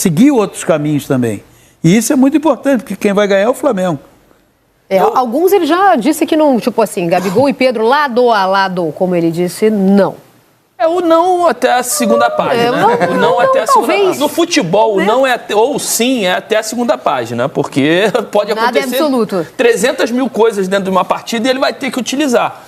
seguir outros caminhos também. E isso é muito importante, porque quem vai ganhar é o Flamengo. Alguns ele já disse que não, tipo assim, Gabigol e Pedro lado a lado, como ele disse, não. É o não até a segunda página, né? O não até a segunda página. No futebol, o não é ou sim é até a segunda página, porque pode acontecer nada é absoluto. 300 mil coisas dentro de uma partida e ele vai ter que utilizar.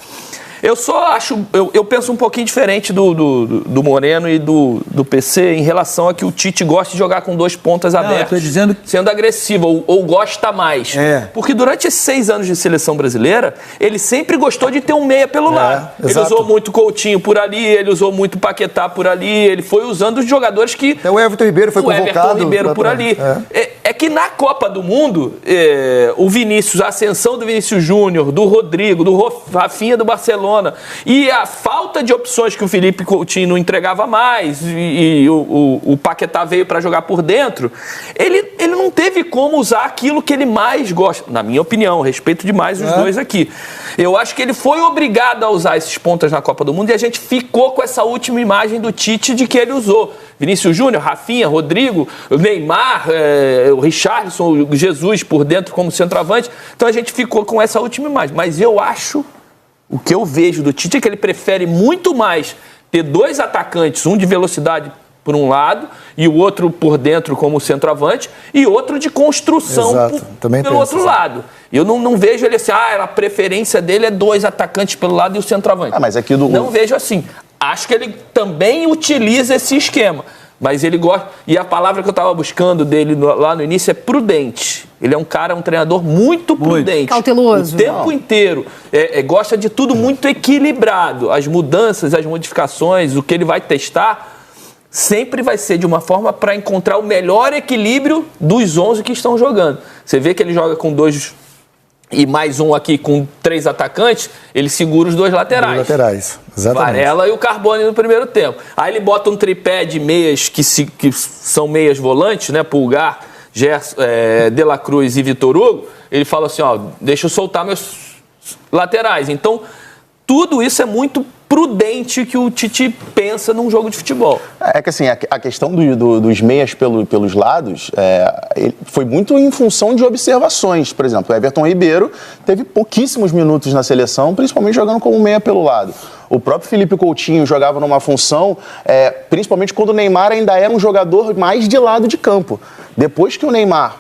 Eu só acho, eu penso um pouquinho diferente do Moreno e do PC em relação a que o Tite gosta de jogar com 2 pontas abertas, sendo agressivo, ou gosta mais. Porque durante esses 6 anos de seleção brasileira, ele sempre gostou de ter um meia pelo lado. Ele usou muito Coutinho por ali, ele usou muito Paquetá por ali, ele foi usando os jogadores que... Até o Everton Ribeiro foi convocado. O Everton Ribeiro por ali. É que na Copa do Mundo, o Vinícius, a ascensão do Vinícius Júnior, do Rodrigo, do Rafinha do Barcelona, e a falta de opções que o Felipe Coutinho não entregava mais, e o Paquetá veio para jogar por dentro, ele não teve como usar aquilo que ele mais gosta. Na minha opinião, respeito demais os dois aqui. Eu acho que ele foi obrigado a usar esses pontas na Copa do Mundo e a gente ficou com essa última imagem do Tite de que ele usou. Vinícius Júnior, Rafinha, Rodrigo, Neymar, o Richarlison, o Jesus por dentro como centroavante. Então a gente ficou com essa última imagem. Mas eu acho, o que eu vejo do Tite é que ele prefere muito mais ter 2 atacantes, um de velocidade por um lado e o outro por dentro como centroavante e outro de construção pelo outro lado. Eu não vejo ele assim, a preferência dele é 2 atacantes pelo lado e o centroavante. Mas aqui não vejo assim. Acho que ele também utiliza esse esquema, mas ele gosta... E a palavra que eu estava buscando dele lá no início é prudente. Ele é um treinador muito prudente. Cauteloso. O tempo inteiro. Gosta de tudo muito equilibrado. As mudanças, as modificações, o que ele vai testar sempre vai ser de uma forma para encontrar o melhor equilíbrio dos 11 que estão jogando. Você vê que ele joga com 2 e mais um aqui com 3 atacantes, ele segura os 2 laterais. Os laterais, exatamente. Varela e o Carbone no primeiro tempo. Aí ele bota um tripé de meias que são meias volantes, né? Pulgar, Gerson, De La Cruz e Vitor Hugo. Ele fala assim, deixa eu soltar meus laterais. Então, tudo isso é muito prudente que o Tite pensa num jogo de futebol. É que assim, a questão dos meias pelos lados foi muito em função de observações. Por exemplo, o Everton Ribeiro teve pouquíssimos minutos na seleção, principalmente jogando como meia pelo lado. O próprio Felipe Coutinho jogava numa função, principalmente quando o Neymar ainda era um jogador mais de lado de campo. Depois que o Neymar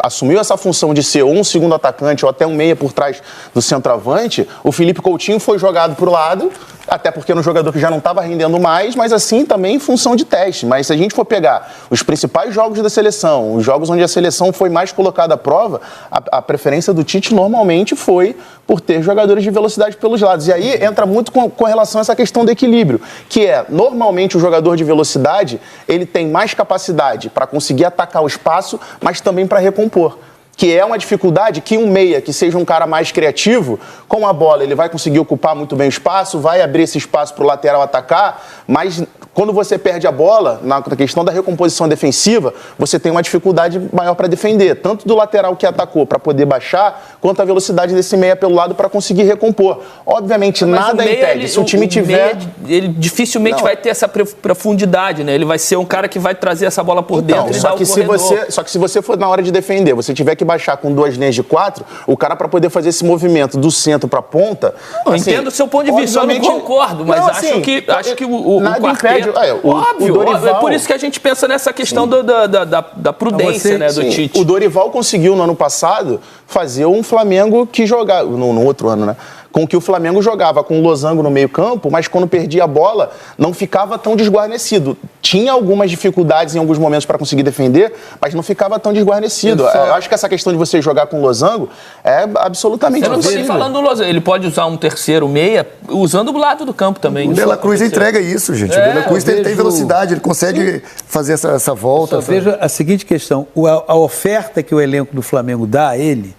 assumiu essa função de ser um segundo atacante ou até um meia por trás do centroavante, o Felipe Coutinho foi jogado para o lado, até porque era um jogador que já não estava rendendo mais, mas assim também em função de teste. Mas se a gente for pegar os principais jogos da seleção, os jogos onde a seleção foi mais colocada à prova, a preferência do Tite normalmente foi por ter jogadores de velocidade pelos lados. E aí entra muito com relação a essa questão do equilíbrio, que normalmente o jogador de velocidade, ele tem mais capacidade para conseguir atacar o espaço, mas também para recompor. Que é uma dificuldade que um meia, que seja um cara mais criativo, com a bola ele vai conseguir ocupar muito bem o espaço, vai abrir esse espaço para o lateral atacar, mas quando você perde a bola, na questão da recomposição defensiva, você tem uma dificuldade maior para defender, tanto do lateral que atacou para poder baixar, quanto a velocidade desse meia pelo lado para conseguir recompor. Obviamente, mas nada impede. Se o time tiver... Ele dificilmente vai ter essa profundidade, né? Ele vai ser um cara que vai trazer essa bola por dentro e dar o corredor. Só que se você for na hora de defender, você tiver que baixar com 2 linhas de 4, o cara para poder fazer esse movimento do centro para a ponta... Não, assim, entendo o seu ponto de vista, eu não concordo, mas acho que o quarteto... Óbvio, Dorival, é por isso que a gente pensa nessa questão da prudência, né, do Tite. O Dorival conseguiu no ano passado fazer um Flamengo que jogava, no outro ano, né? Com que o Flamengo jogava com o losango no meio-campo, mas quando perdia a bola, não ficava tão desguarnecido. Tinha algumas dificuldades em alguns momentos para conseguir defender, mas não ficava tão desguarnecido. Eu acho que essa questão de você jogar com o losango é absolutamente possível. Você não está falando do losango. Ele pode usar um terceiro meia usando o lado do campo também. O De La Cruz entrega isso, gente. O De La Cruz tem velocidade, ele consegue fazer essa volta. Eu vejo a seguinte questão. A oferta que o elenco do Flamengo dá a ele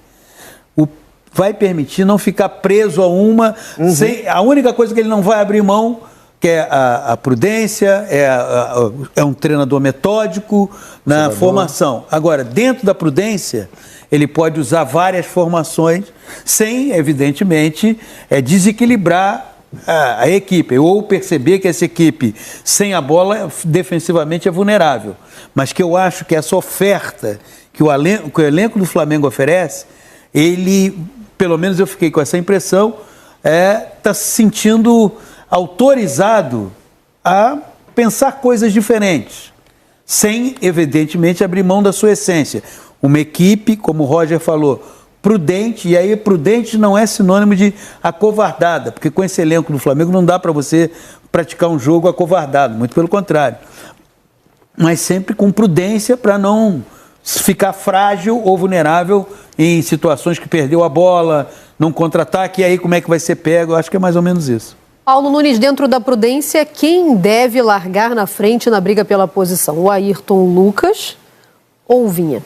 vai permitir não ficar preso a uma... A única coisa que ele não vai abrir mão, que é a prudência, é um treinador metódico na formação. Agora, dentro da prudência, ele pode usar várias formações sem, evidentemente, desequilibrar a equipe, ou perceber que essa equipe sem a bola defensivamente é vulnerável. mas que eu acho que essa oferta que o elenco do Flamengo oferece, ele, pelo menos eu fiquei com essa impressão, está se sentindo autorizado a pensar coisas diferentes, sem, evidentemente, abrir mão da sua essência. Uma equipe, como o Roger falou, prudente, e aí prudente não é sinônimo de acovardada, porque com esse elenco do Flamengo não dá para você praticar um jogo acovardado, muito pelo contrário. Mas sempre com prudência para não ficar frágil ou vulnerável em situações que perdeu a bola, num contra-ataque, e aí como é que vai ser pego? Eu acho que é mais ou menos isso. Paulo Nunes, dentro da prudência, quem deve largar na frente na briga pela posição? O Ayrton Lucas ou o Vinha?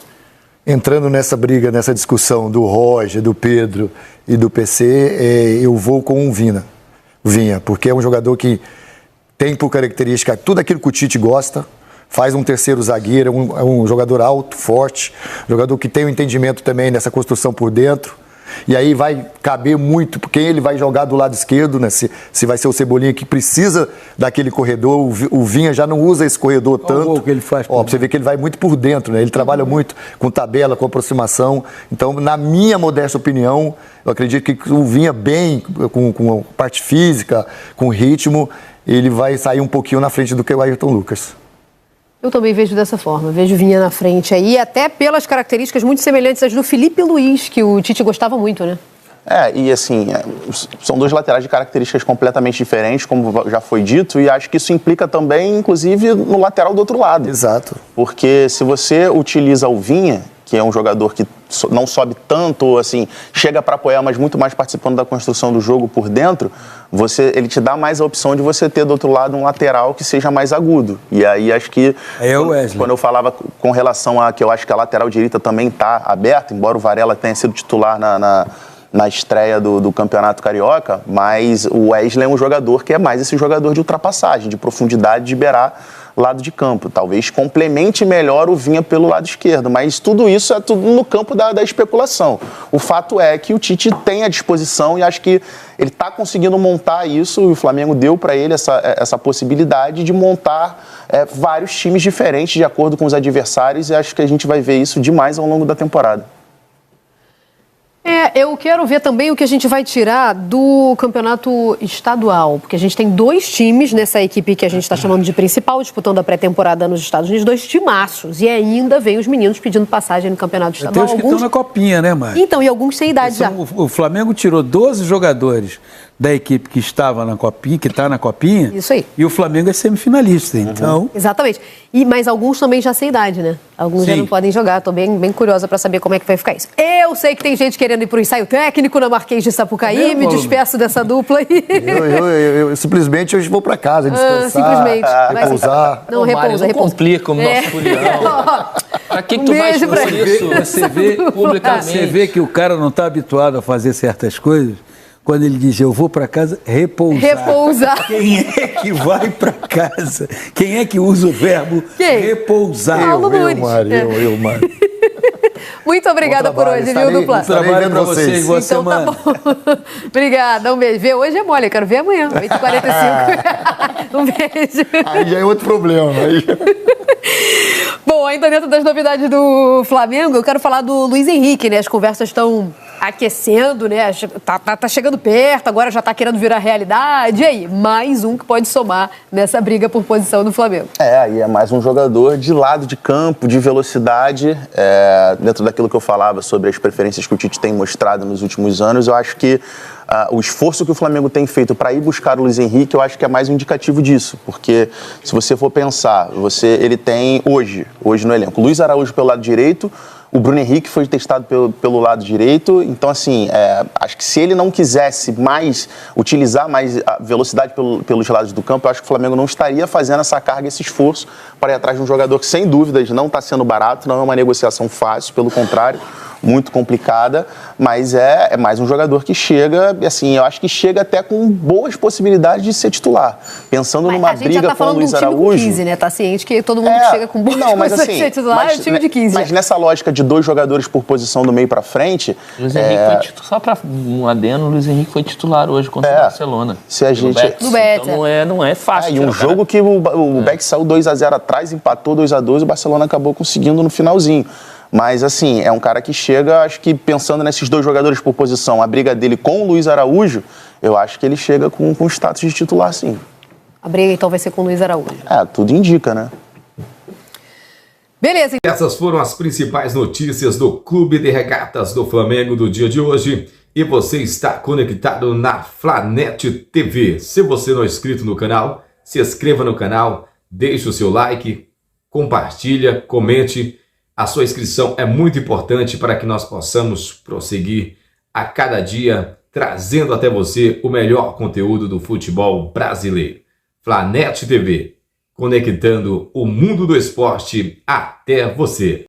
Entrando nessa briga, nessa discussão do Roger, do Pedro e do PC, eu vou com o Vinha, porque é um jogador que tem por característica tudo aquilo que o Tite gosta, faz um terceiro zagueiro, é um jogador alto, forte, jogador que tem um entendimento também nessa construção por dentro. E aí vai caber muito, porque ele vai jogar do lado esquerdo, né? Se vai ser o Cebolinha que precisa daquele corredor, o Vinha já não usa esse corredor tanto. O que ele faz. Pra você ver que ele vai muito por dentro, né? Ele trabalha muito com tabela, com aproximação. Então, na minha modesta opinião, eu acredito que o Vinha bem, com parte física, com ritmo, ele vai sair um pouquinho na frente do que o Ayrton Lucas. Eu também vejo dessa forma, vejo o Vinha na frente aí, até pelas características muito semelhantes às do Felipe Luiz, que o Tite gostava muito, né? E assim, são dois laterais de características completamente diferentes, como já foi dito, e acho que isso implica também, inclusive, no lateral do outro lado. Exato. Porque se você utiliza o Vinha, que é um jogador que não sobe tanto, assim, chega para apoiar, mas muito mais participando da construção do jogo por dentro, ele te dá mais a opção de você ter do outro lado um lateral que seja mais agudo. E aí acho que, quando eu falava com relação a que eu acho que a lateral direita também está aberta, embora o Varela tenha sido titular na estreia do Campeonato Carioca, mas o Wesley é um jogador que é mais esse jogador de ultrapassagem, de profundidade, de beirar lado de campo. Talvez complemente melhor o Vinha pelo lado esquerdo, mas tudo isso é tudo no campo da especulação. O fato é que o Tite tem à disposição e acho que ele está conseguindo montar isso, e o Flamengo deu para ele essa possibilidade de montar vários times diferentes de acordo com os adversários, e acho que a gente vai ver isso demais ao longo da temporada. Eu quero ver também o que a gente vai tirar do campeonato estadual, porque a gente tem 2 times nessa equipe que a gente está chamando de principal, disputando a pré-temporada nos Estados Unidos, 2 timaços, e ainda vem os meninos pedindo passagem no campeonato estadual. Tem os que estão na copinha, né, Mari? Então, e alguns sem idade já. O Flamengo tirou 12 jogadores da equipe que estava na copinha, que está na copinha. Isso aí. E o Flamengo é semifinalista, então... Exatamente. Mas alguns também já sem idade, né? Alguns já não podem jogar. Estou bem curiosa para saber como é que vai ficar isso. Eu sei que tem gente querendo ir para o ensaio técnico na Marquês de Sapucaí. Me despeço dessa dupla aí. Eu simplesmente hoje vou para casa descansar, simplesmente. Repousar. Não, repousa. Não complica o nosso Julião. Para que tu vai expor isso? Você vê que o cara não está habituado a fazer certas coisas. Quando ele diz, eu vou para casa repousar. Quem é que vai para casa? Quem é que usa o verbo repousar? Eu, Mário. Muito obrigada por hoje, viu, dupla? Trabalho para vocês, boa semana. Tá bom. Obrigada, um beijo. Ver hoje é mole, eu quero ver amanhã, 8h45. Um beijo. Aí já é outro problema. Bom, ainda dentro das novidades do Flamengo, eu quero falar do Luiz Henrique, né? As conversas estão aquecendo, né? Tá chegando perto, agora já tá querendo virar realidade. E aí, mais um que pode somar nessa briga por posição do Flamengo. Aí é mais um jogador de lado de campo, de velocidade. Dentro daquilo que eu falava sobre as preferências que o Tite tem mostrado nos últimos anos, eu acho que o esforço que o Flamengo tem feito para ir buscar o Luiz Henrique, eu acho que é mais um indicativo disso, porque se você for pensar, ele tem hoje no elenco, Luiz Araújo pelo lado direito, o Bruno Henrique foi testado pelo lado direito, então assim, acho que se ele não quisesse utilizar mais a velocidade pelos lados do campo, eu acho que o Flamengo não estaria fazendo essa carga, esse esforço para ir atrás de um jogador que sem dúvidas não está sendo barato, não é uma negociação fácil, pelo contrário, muito complicada, mas é mais um jogador que chega, assim, eu acho que chega até com boas possibilidades de ser titular. Pensando numa briga com o Luiz Araújo... Com 15, né? Tá ciente que todo mundo que chega com boas possibilidades de ser titular é o time de 15. Mas nessa lógica de 2 jogadores por posição do meio para frente... Luiz Henrique foi titular, só para um adendo, o Luiz Henrique foi titular hoje contra o Barcelona. Se a gente... No Betis. Então não é fácil. E um jogo que o Beck saiu 2-0 atrás, empatou 2-2, o Barcelona acabou conseguindo no finalzinho. Mas, assim, é um cara que chega, acho que pensando nesses 2 jogadores por posição, a briga dele com o Luiz Araújo, eu acho que ele chega com status de titular, sim. A briga, então, vai ser com o Luiz Araújo. Tudo indica, né? Beleza. Essas foram as principais notícias do Clube de Regatas do Flamengo do dia de hoje. E você está conectado na Flanet TV. Se você não é inscrito no canal, se inscreva no canal, deixe o seu like, compartilha, comente. A sua inscrição é muito importante para que nós possamos prosseguir a cada dia trazendo até você o melhor conteúdo do futebol brasileiro. Flanet TV, conectando o mundo do esporte até você.